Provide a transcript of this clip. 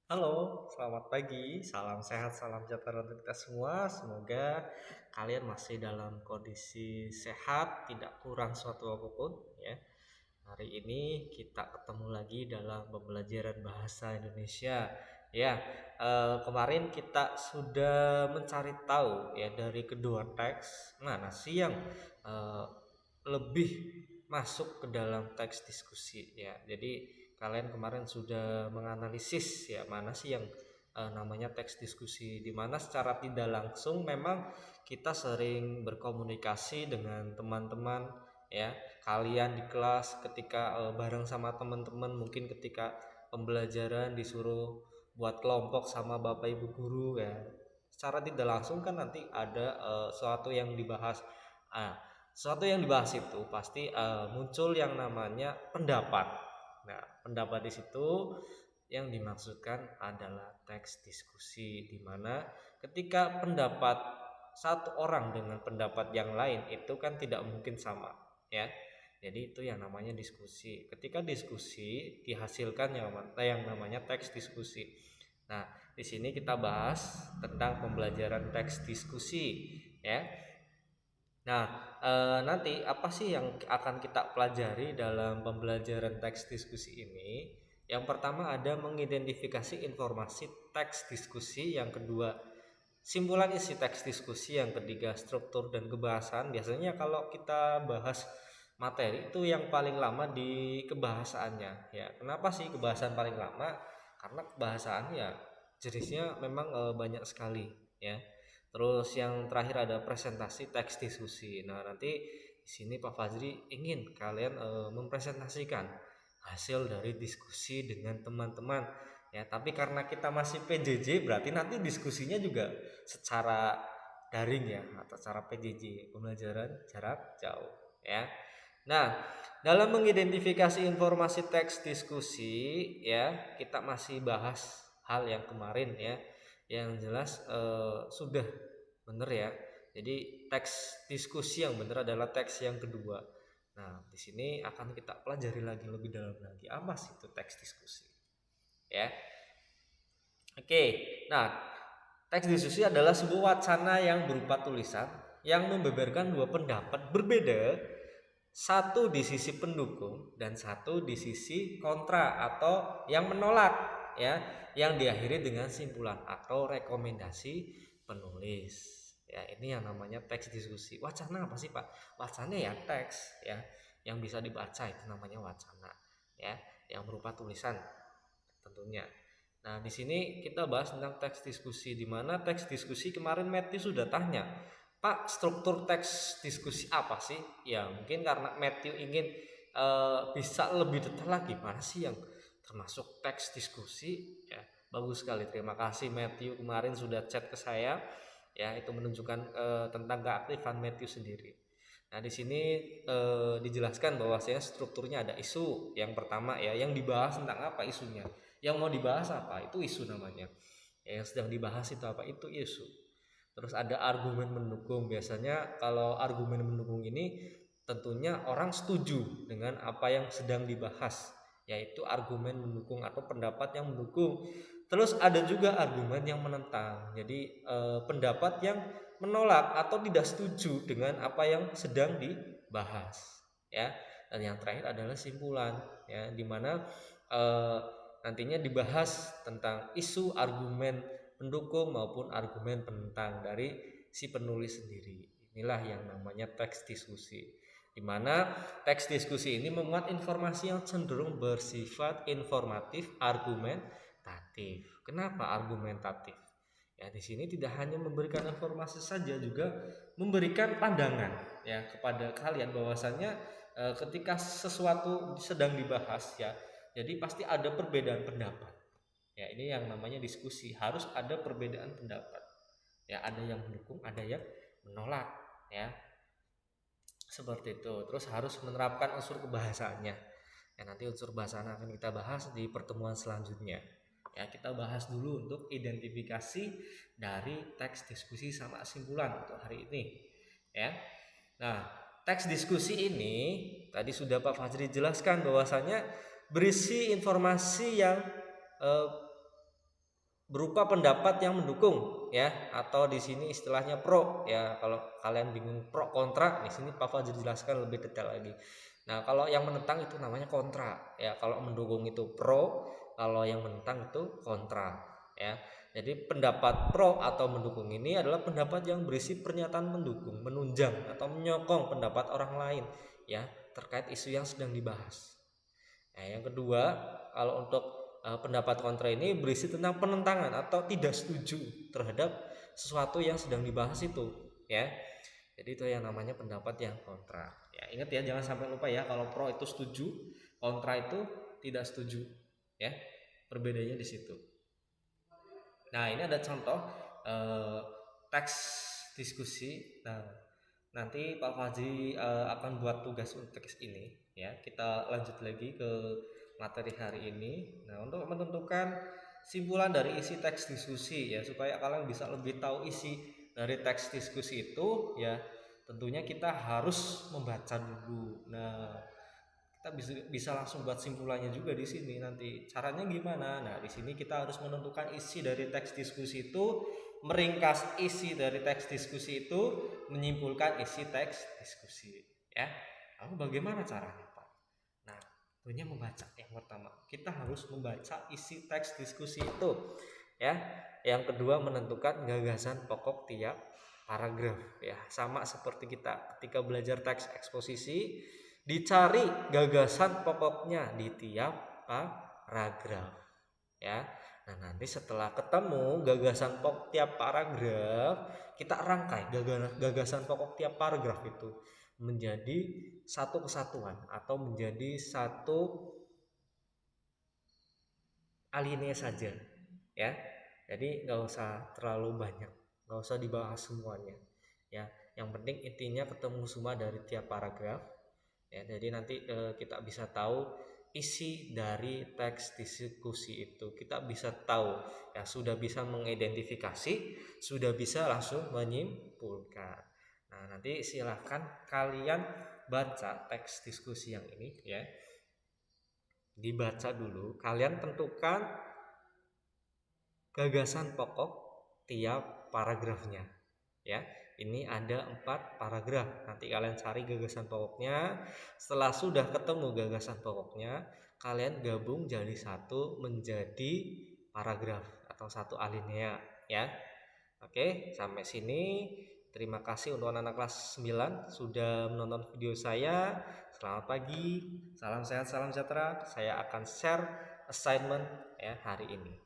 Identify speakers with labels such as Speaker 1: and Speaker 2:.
Speaker 1: Halo, selamat pagi. Salam sehat, salam sejahtera untuk kita semua. Semoga kalian masih dalam kondisi sehat, tidak kurang suatu apapun ya. Hari ini kita ketemu lagi dalam pembelajaran bahasa Indonesia. Ya, kemarin kita sudah mencari tahu ya dari kedua teks mana sih yang eh, lebih masuk ke dalam teks diskusi ya. Jadi kalian kemarin sudah menganalisis ya mana sih yang namanya teks diskusi, di mana secara tidak langsung memang kita sering berkomunikasi dengan teman-teman ya, kalian di kelas ketika bareng sama teman-teman, mungkin ketika pembelajaran disuruh buat kelompok sama bapak ibu guru ya, secara tidak langsung kan nanti ada sesuatu yang dibahas. ah Sesuatu yang dibahas itu pasti muncul yang namanya pendapat. Nah, pendapat di situ yang dimaksudkan adalah teks diskusi, di mana ketika pendapat satu orang dengan pendapat yang lain itu kan tidak mungkin sama ya. Jadi itu yang namanya diskusi. Ketika diskusi dihasilkan yang namanya teks diskusi. Nah, di sini kita bahas tentang pembelajaran teks diskusi ya. Nah, nanti apa sih yang akan kita pelajari dalam pembelajaran teks diskusi ini? Yang pertama ada mengidentifikasi informasi teks diskusi, yang kedua simpulan isi teks diskusi, yang ketiga struktur dan kebahasan. Biasanya kalau kita bahas materi itu yang paling lama di kebahasaannya ya. Kenapa sih kebahasan paling lama? Karena kebahasaan ya jenisnya memang banyak sekali ya. Terus yang terakhir ada presentasi teks diskusi. Nah, nanti di sini Pak Fazri ingin kalian mempresentasikan hasil dari diskusi dengan teman-teman ya. Tapi karena kita masih PJJ, berarti nanti diskusinya juga secara daring ya, atau secara PJJ, pembelajaran jarak jauh ya. Nah, dalam mengidentifikasi informasi teks diskusi ya, kita masih bahas hal yang kemarin ya. Yang jelas sudah benar ya. Jadi teks diskusi yang benar adalah teks yang kedua. Nah, di sini akan kita pelajari lagi lebih dalam lagi apa sih itu teks diskusi. Ya. Oke. Nah, teks diskusi adalah sebuah wacana yang berupa tulisan yang membeberkan dua pendapat berbeda, satu di sisi pendukung dan satu di sisi kontra atau yang menolak ya, yang diakhiri dengan simpulan atau rekomendasi penulis. Ya, ini yang namanya teks diskusi. Wacana apa sih, Pak? Wacana ya teks ya yang bisa dibaca, itu namanya wacana ya, yang berupa tulisan tentunya. Nah, di sini kita bahas tentang teks diskusi, di mana teks diskusi kemarin Matthew sudah tanya, Pak, struktur teks diskusi apa sih? Ya, mungkin karena Matthew ingin bisa lebih detail lagi, mana sih yang termasuk teks diskusi? Ya, bagus sekali. Terima kasih Matthew kemarin sudah chat ke saya. Ya, itu menunjukkan tentang keaktifan Matthew sendiri. Nah, di sini dijelaskan bahwasanya strukturnya ada isu. Yang pertama ya, yang dibahas tentang apa isunya? Yang mau dibahas apa? Itu isu namanya. Ya, yang sedang dibahas itu apa? Itu isu. Terus ada argumen mendukung. Biasanya kalau argumen mendukung ini tentunya orang setuju dengan apa yang sedang dibahas, yaitu argumen mendukung atau pendapat yang mendukung. Terus ada juga argumen yang menentang. Jadi pendapat yang menolak atau tidak setuju dengan apa yang sedang dibahas, ya. Dan yang terakhir adalah simpulan, ya, di mana eh, nantinya dibahas tentang isu argumen pendukung maupun argumen penentang dari si penulis sendiri. Inilah yang namanya teks diskusi, di mana teks diskusi ini memuat informasi yang cenderung bersifat informatif, argumentatif. Kenapa argumentatif? Ya, di sini tidak hanya memberikan informasi saja, juga memberikan pandangan ya kepada kalian bahwasannya ketika sesuatu sedang dibahas ya, jadi pasti ada perbedaan pendapat. Ya, ini yang namanya diskusi, harus ada perbedaan pendapat. Ya, ada yang mendukung, ada yang menolak, ya. Seperti itu. Terus harus menerapkan unsur kebahasaannya. Ya, nanti unsur bahasa akan kita bahas di pertemuan selanjutnya. Ya, kita bahas dulu untuk identifikasi dari teks diskusi sama simpulan untuk hari ini. Ya. Nah, teks diskusi ini tadi sudah Pak Fajri jelaskan bahwasanya berisi informasi yang eh, berupa pendapat yang mendukung ya, atau di sini istilahnya pro ya. Kalau kalian bingung pro kontra, di sini Pak Fajri jelaskan lebih detail lagi. Nah, kalau yang menentang itu namanya kontra ya. Kalau mendukung itu pro, kalau yang menentang itu kontra ya. Jadi pendapat pro atau mendukung ini adalah pendapat yang berisi pernyataan mendukung, menunjang atau menyokong pendapat orang lain ya terkait isu yang sedang dibahas. Nah, yang kedua, kalau untuk pendapat kontra ini berisi tentang penentangan atau tidak setuju terhadap sesuatu yang sedang dibahas itu, ya. Jadi itu yang namanya pendapat yang kontra. Ya, ingat ya, jangan sampai lupa ya, kalau pro itu setuju, kontra itu tidak setuju, ya. Perbedaannya di situ. Nah, ini ada contoh eh, teks diskusi. Nah, nanti Pak Fajri akan buat tugas untuk ini ya. Kita lanjut lagi ke materi hari ini. Nah, untuk menentukan simpulan dari isi teks diskusi ya, supaya kalian bisa lebih tahu isi dari teks diskusi itu ya, tentunya kita harus membaca dulu. Nah, kita bisa langsung buat simpulannya juga di sini nanti. Caranya gimana? Nah, di sini kita harus menentukan isi dari teks diskusi itu, meringkas isi dari teks diskusi itu, menyimpulkan isi teks diskusi, ya. Lalu bagaimana caranya, Pak? Nah, tentunya membaca yang pertama. Kita harus membaca isi teks diskusi itu, ya. Yang kedua, menentukan gagasan pokok tiap paragraf, ya. Sama seperti kita ketika belajar teks eksposisi, dicari gagasan pokoknya di tiap paragraf ya. Nah, nanti setelah ketemu gagasan pokok tiap paragraf, kita rangkai gagasan pokok tiap paragraf itu menjadi satu kesatuan atau menjadi satu alinea saja ya. Jadi nggak usah terlalu banyak, nggak usah dibahas semuanya ya. Yang penting intinya ketemu semua dari tiap paragraf ya. Jadi nanti kita bisa tahu isi dari teks diskusi itu, kita bisa tahu ya, sudah bisa mengidentifikasi, sudah bisa langsung menyimpulkan. Nah, nanti silahkan kalian baca teks diskusi yang ini ya, dibaca dulu, kalian tentukan gagasan pokok tiap paragrafnya ya. Ini ada 4 paragraf, nanti kalian cari gagasan pokoknya. Setelah sudah ketemu gagasan pokoknya, kalian gabung jadi satu menjadi paragraf atau satu alinea ya. Oke, sampai sini. Terima kasih untuk anak-anak kelas 9 sudah menonton video saya. Selamat pagi, salam sehat, salam sejahtera. Saya akan share assignment ya hari ini.